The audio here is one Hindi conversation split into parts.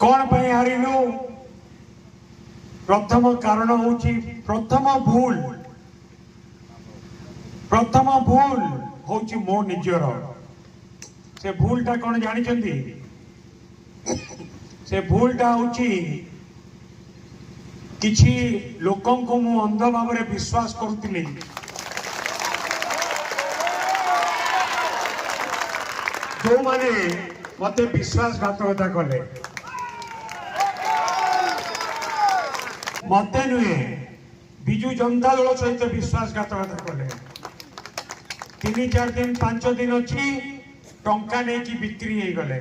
कौन पे हारिलु प्रथम कारण होची प्रथम भूल होची मो निजर से भूलटा कौन जानी से भूलटा होची किछि लोकों को मु अंध भाव में विश्वास करुतिली जो माने मते विश्वासघातकता कले मते नुहे बिजु जनता दल सहित विश्वासघातकता कले 3-4 दिन 5 दिन अच्छी टंका नहीं कि बिक्री हो गले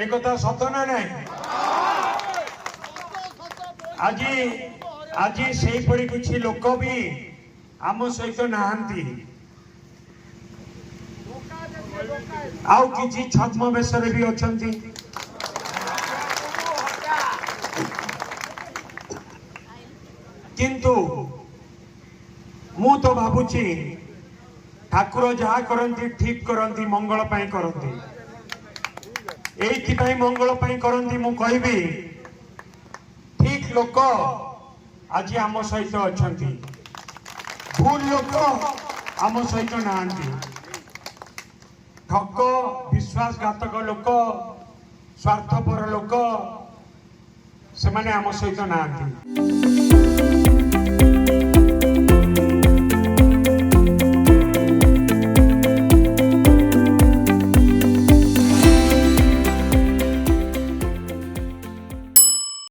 एक सत ना नहीं आज से कुछ लोक भी आम सहित नहांती आउ किछि छद्म बेशरे भी अछंती किंतु मु तो भाबुची ठाकुर जहा करंती ठीक करंती मंगल पाई करंती एइथि पाई मंगल पाई करंती मु कहबी ठीक लोक आज आम सहित अछंती भूल लोक आम सहित नहांती ठक विश्वासघातक लोक स्वार्थपर लोक से आम सहित नहांती।